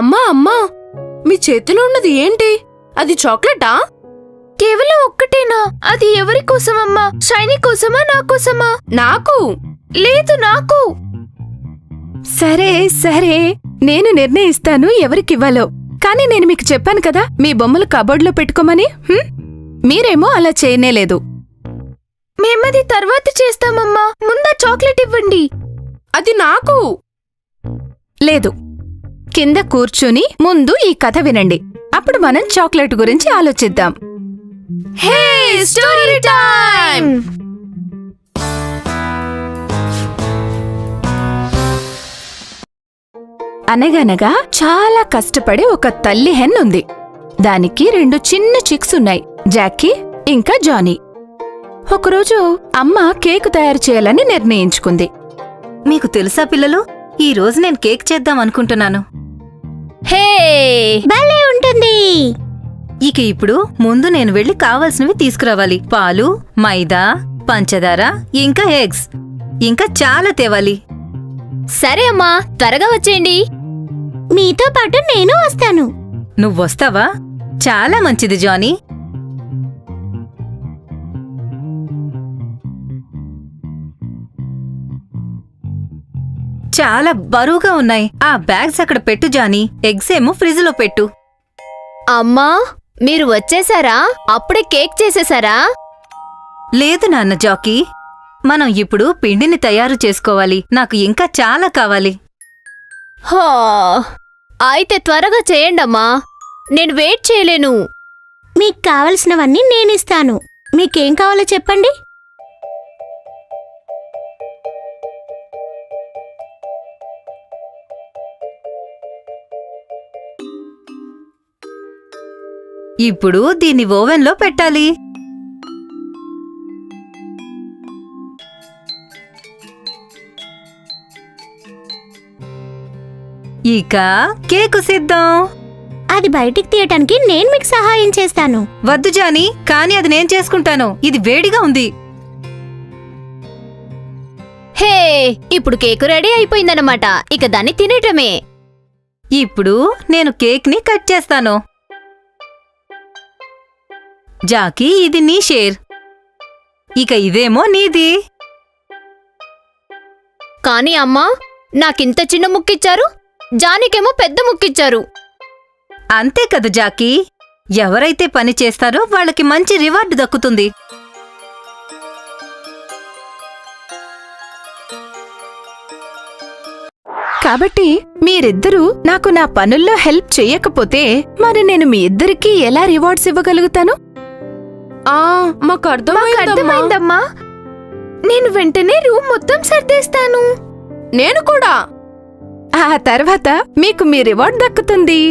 అమ్మా అమ్మా, మీ చేతిలో ఉన్నది ఏంటి? అది చాక్లెటా? కేవలం ఒక్కటేనా? అది ఎవరి కోసమమ్మా? షైనీ కోసమా, నా కోసమా? నాకు. లేదు, నాకు. సరే సరే, నేను నిర్ణయిస్తాను ఎవరికివ్వాలో. కానీ నేను మీకు చెప్పాను కదా మీ బొమ్మలు కబోర్డ్లో పెట్టుకోమని. మీరేమో అలా చేయనేలేదు. మేమది తర్వాత చేస్తామమ్మా. ముందా చాక్లెట్ ఇవ్వండి. అది నాకు. లేదు, కింద కూర్చుని ముందు ఈ కథ వినండి. అప్పుడు మనం చాక్లెట్ గురించి ఆలోచిద్దాం. హే, స్టోరీ టైం! అనగనగా చాలా కష్టపడే ఒక తల్లి హెన్ ఉంది. దానికి 2 చిన్న చిక్స్ ఉన్నాయి, జాకీ ఇంకా జానీ. ఒకరోజు అమ్మ కేకు తయారు చేయాలని నిర్ణయించుకుంది. మీకు తెలుసా పిల్లలు, ఈ రోజు నేను కేక్ చేద్దాం అనుకుంటున్నాను. హే, భలే ఉంటుంది. ఇక ఇప్పుడు ముందు నేను వెళ్లి కావాల్సినవి తీసుకురావాలి. పాలు, మైదా, పంచదార, ఇంకా ఎగ్స్, ఇంకా చాలా తేవాలి. సరే అమ్మా, త్వరగా వచ్చేయండి. మీతో పాటు నేను వస్తాను. నువ్వొస్తావా? చాలా మంచిది జానీ. చాలా బరువుగా ఉన్నాయి. ఆ బ్యాగ్స్ అక్కడ పెట్టు జానీ. ఎగ్స్ ఏమో ఫ్రిజ్ లో పెట్టు. అమ్మా, మీరు వచ్చేసారా? అప్పుడే కేక్ చేసేసారా? లేదు నాన్న జాకీ, మనం ఇప్పుడు పిండిని తయారు చేసుకోవాలి. నాకు ఇంకా చాలా కావాలి. హో, అయితే త్వరగా చేయండమ్మా. నేను వెయిట్ చేయలేను. మీకు కావలసినవన్నీ నేనిస్తాను. మీకేం కావాలో చెప్పండి. ఇప్పుడు దీన్ని ఓవెన్లో పెట్టాలి. ఇక కేకు సిద్ధం. అది బయటికి తీయటానికి నేను మీకు సహాయం చేస్తాను. వద్దు జానీ, కానీ అది నేను చేసుకుంటాను. ఇది వేడిగా ఉంది. హే, ఇప్పుడు కేకు రెడీ అయిపోయిందన్నమాట. ఇక దాన్ని తినేయటమే. ఇప్పుడు నేను కేక్ని కట్ చేస్తాను. జాకీ, ఇది నీ షేర్. ఇక ఇదేమో నీది. కానీ అమ్మా, నాకింత చిన్న ముక్కిచ్చారు, జానీకేమో పెద్ద ముక్కిచ్చారు. అంతే కదా జాకీ, ఎవరైతే పని చేస్తారో వాళ్ళకి మంచి రివార్డు దక్కుతుంది. కాబట్టి మీరిద్దరూ నాకు నా పనుల్లో హెల్ప్ చెయ్యకపోతే మరి నేను మీ ఇద్దరికీ ఎలా రివార్డ్స్ ఇవ్వగలుగుతాను? మాకు అర్థమైందమ్మా. నేను వెంటనే రూమ్ మొత్తం సర్దేస్తాను. నేను కూడా. ఆ తర్వాత మీకు మీ రివార్డ్ దక్కుతుంది.